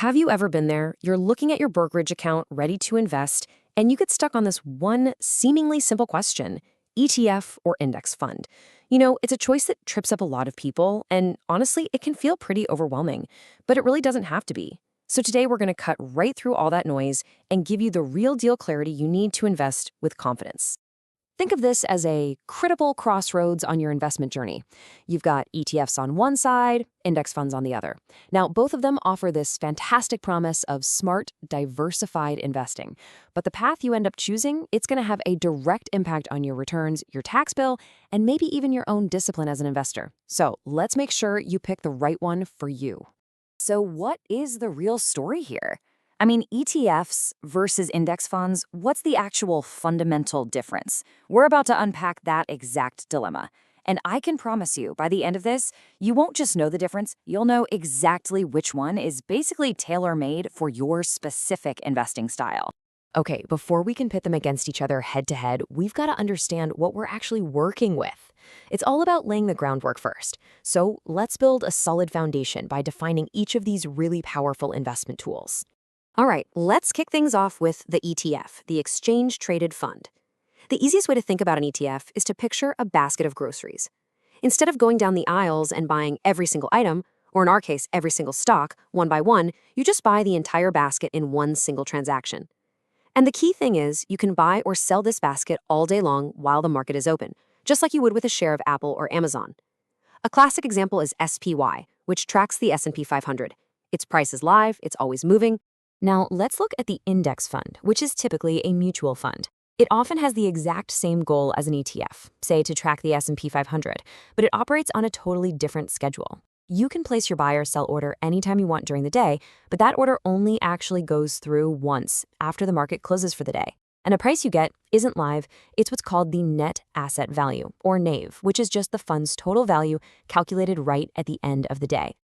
Have you ever been there? You're looking at your brokerage account ready to invest, and you get stuck on this one seemingly simple question: ETF or index fund? It's a choice that trips up a lot of people, and honestly, it can feel pretty overwhelming, but it really doesn't have to be. So today we're going to cut right through all that noise and give you the real deal clarity you need to invest with confidence. Think of this as a critical crossroads on your investment journey. You've got ETFs on one side, index funds on the other. Now, both of them offer this fantastic promise of smart, diversified investing. But the path you end up choosing, it's going to have a direct impact on your returns, your tax bill, and maybe even your own discipline as an investor. So let's make sure you pick the right one for you. So what is the real story here? ETFs versus index funds, what's the actual fundamental difference? We're about to unpack that exact dilemma. And I can promise you, by the end of this, you won't just know the difference, you'll know exactly which one is basically tailor-made for your specific investing style. Okay, before we can pit them against each other head to head, we've got to understand what we're actually working with. It's all about laying the groundwork first. So let's build a solid foundation by defining each of these really powerful investment tools. All right, let's kick things off with the ETF, the Exchange Traded Fund. The easiest way to think about an ETF is to picture a basket of groceries. Instead of going down the aisles and buying every single item, or in our case, every single stock, one by one, you just buy the entire basket in one single transaction. And the key thing is, you can buy or sell this basket all day long while the market is open, just like you would with a share of Apple or Amazon. A classic example is SPY, which tracks the S&P 500. Its price is live, it's always moving. Now, let's look at the index fund, which is typically a mutual fund. It often has the exact same goal as an ETF, say to track the S&P 500, but it operates on a totally different schedule. You can place your buy or sell order anytime you want during the day, but that order only actually goes through once after the market closes for the day. And the price you get isn't live, it's what's called the net asset value, or NAV, which is just the fund's total value calculated right at the end of the day.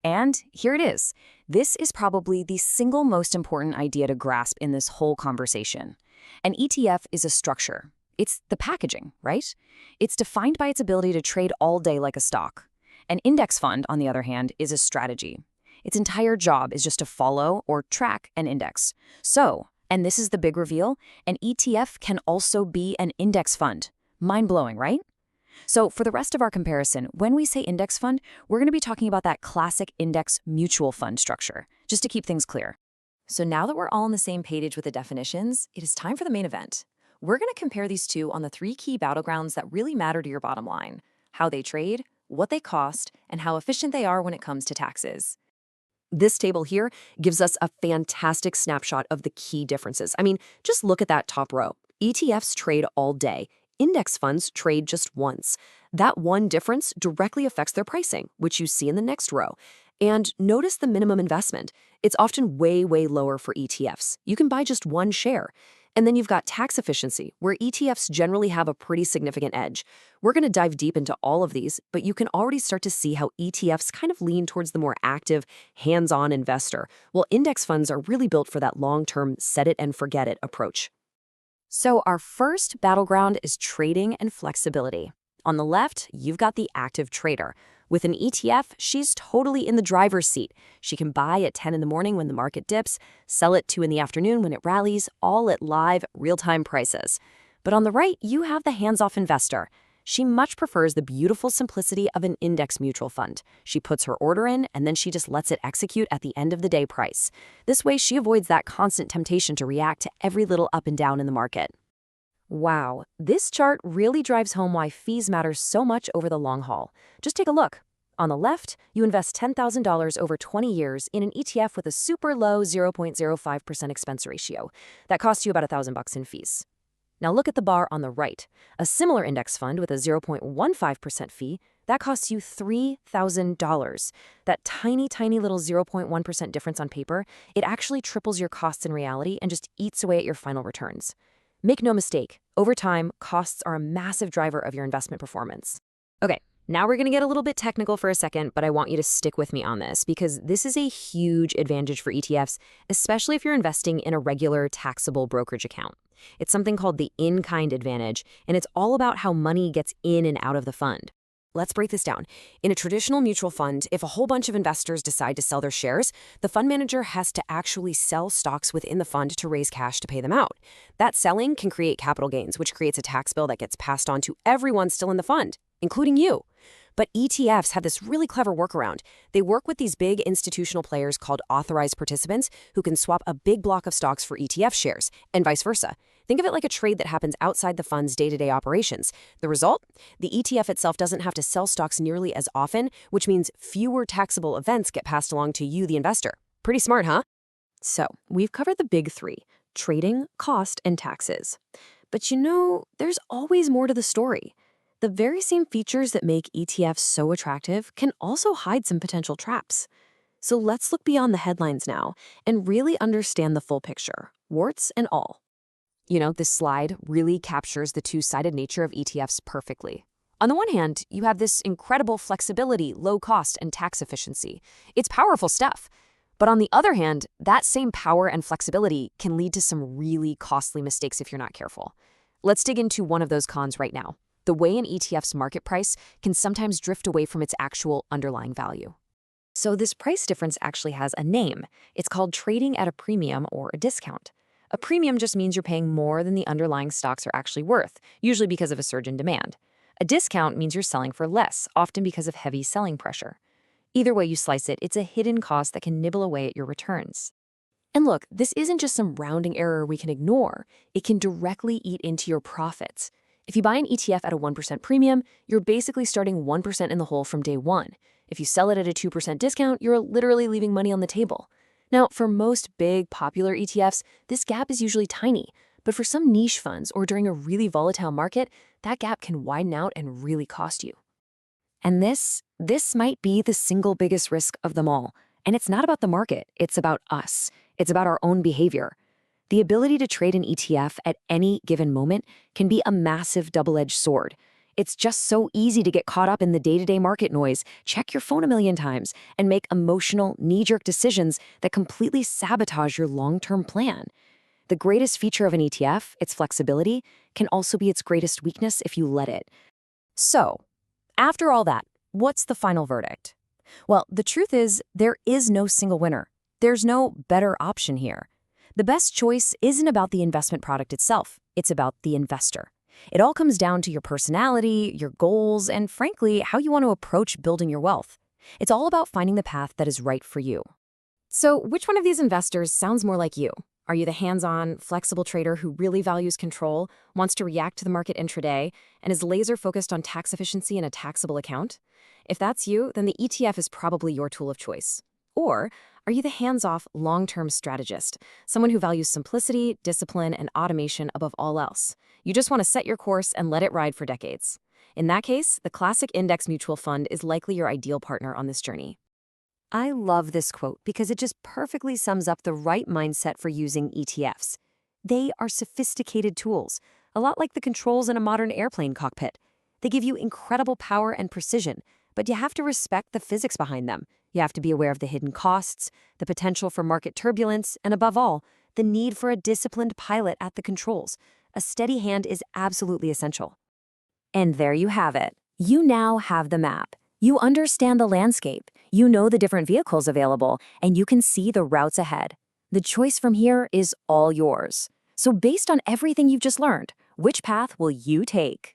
And here it is. This is probably the single most important idea to grasp in this whole conversation. An ETF is a structure. It's the packaging, right? It's defined by its ability to trade all day like a stock. An index fund, on the other hand, is a strategy. Its entire job is just to follow or track an index. So, and this is the big reveal, an ETF can also be an index fund. Mind-blowing, right? So for the rest of our comparison, when we say index fund, we're going to be talking about that classic index mutual fund structure, just to keep things clear. So now that we're all on the same page with the definitions, it is time for the main event. We're going to compare these two on the three key battlegrounds that really matter to your bottom line: how they trade, what they cost, and how efficient they are when it comes to taxes. This table here gives us a fantastic snapshot of the key differences. Just look at that top row. ETFs trade all day. Index funds trade just once. That one difference directly affects their pricing, which you see in the next row. And notice the minimum investment. It's often way, way lower for ETFs. You can buy just one share. And then you've got tax efficiency, where ETFs generally have a pretty significant edge. We're going to dive deep into all of these, but you can already start to see how ETFs kind of lean towards the more active, hands-on investor, while index funds are really built for that long-term set-it-and-forget-it approach. So our first battleground is trading and flexibility. On the left, you've got the active trader. With an ETF, she's totally in the driver's seat. She can buy at 10 in the morning when the market dips, sell at 2 in the afternoon when it rallies, all at live, real-time prices. But on the right, you have the hands-off investor. She much prefers the beautiful simplicity of an index mutual fund. She puts her order in, and then she just lets it execute at the end of the day price. This way, she avoids that constant temptation to react to every little up and down in the market. Wow, this chart really drives home why fees matter so much over the long haul. Just take a look. On the left, you invest $10,000 over 20 years in an ETF with a super low 0.05% expense ratio. That costs you about $1,000 in fees. Now look at the bar on the right. A similar index fund with a 0.15% fee, that costs you $3,000. That tiny, tiny little 0.1% difference on paper, it actually triples your costs in reality and just eats away at your final returns. Make no mistake, over time, costs are a massive driver of your investment performance. Okay, now we're going to get a little bit technical for a second, but I want you to stick with me on this because this is a huge advantage for ETFs, especially if you're investing in a regular taxable brokerage account. It's something called the in-kind advantage, and it's all about how money gets in and out of the fund. Let's break this down. In a traditional mutual fund, if a whole bunch of investors decide to sell their shares, the fund manager has to actually sell stocks within the fund to raise cash to pay them out. That selling can create capital gains, which creates a tax bill that gets passed on to everyone still in the fund, including you. But ETFs have this really clever workaround. They work with these big institutional players called authorized participants who can swap a big block of stocks for ETF shares, and vice versa. Think of it like a trade that happens outside the fund's day-to-day operations. The result? The ETF itself doesn't have to sell stocks nearly as often, which means fewer taxable events get passed along to you, the investor. Pretty smart, huh? So, we've covered the big three: trading, cost, and taxes. But there's always more to the story. The very same features that make ETFs so attractive can also hide some potential traps. So let's look beyond the headlines now and really understand the full picture, warts and all. This slide really captures the two-sided nature of ETFs perfectly. On the one hand, you have this incredible flexibility, low cost, and tax efficiency. It's powerful stuff. But on the other hand, that same power and flexibility can lead to some really costly mistakes if you're not careful. Let's dig into one of those cons right now: the way an ETF's market price can sometimes drift away from its actual underlying value. So this price difference actually has a name. It's called trading at a premium or a discount. A premium just means you're paying more than the underlying stocks are actually worth, usually because of a surge in demand. A discount means you're selling for less, often because of heavy selling pressure. Either way you slice it, it's a hidden cost that can nibble away at your returns. And look, this isn't just some rounding error we can ignore. It can directly eat into your profits. If you buy an ETF at a 1% premium, you're basically starting 1% in the hole from day one. If you sell it at a 2% discount, you're literally leaving money on the table. Now, for most big, popular ETFs, this gap is usually tiny. But for some niche funds or during a really volatile market, that gap can widen out and really cost you. And this might be the single biggest risk of them all. And it's not about the market, it's about us. It's about our own behavior. The ability to trade an ETF at any given moment can be a massive double-edged sword. It's just so easy to get caught up in the day-to-day market noise, check your phone a million times, and make emotional, knee-jerk decisions that completely sabotage your long-term plan. The greatest feature of an ETF, its flexibility, can also be its greatest weakness if you let it. So, after all that, what's the final verdict? Well, the truth is, there is no single winner. There's no better option here. The best choice isn't about the investment product itself, it's about the investor. It all comes down to your personality, your goals, and frankly, how you want to approach building your wealth. It's all about finding the path that is right for you. So, which one of these investors sounds more like you? Are you the hands-on, flexible trader who really values control, wants to react to the market intraday, and is laser-focused on tax efficiency and a taxable account? If that's you, then the ETF is probably your tool of choice. Or are you the hands-off, long-term strategist, someone who values simplicity, discipline, and automation above all else? You just want to set your course and let it ride for decades. In that case, the classic index mutual fund is likely your ideal partner on this journey. I love this quote because it just perfectly sums up the right mindset for using ETFs. They are sophisticated tools, a lot like the controls in a modern airplane cockpit. They give you incredible power and precision, but you have to respect the physics behind them. You have to be aware of the hidden costs, the potential for market turbulence, and above all, the need for a disciplined pilot at the controls. A steady hand is absolutely essential. And there you have it. You now have the map. You understand the landscape, you know the different vehicles available, and you can see the routes ahead. The choice from here is all yours. So based on everything you've just learned, which path will you take?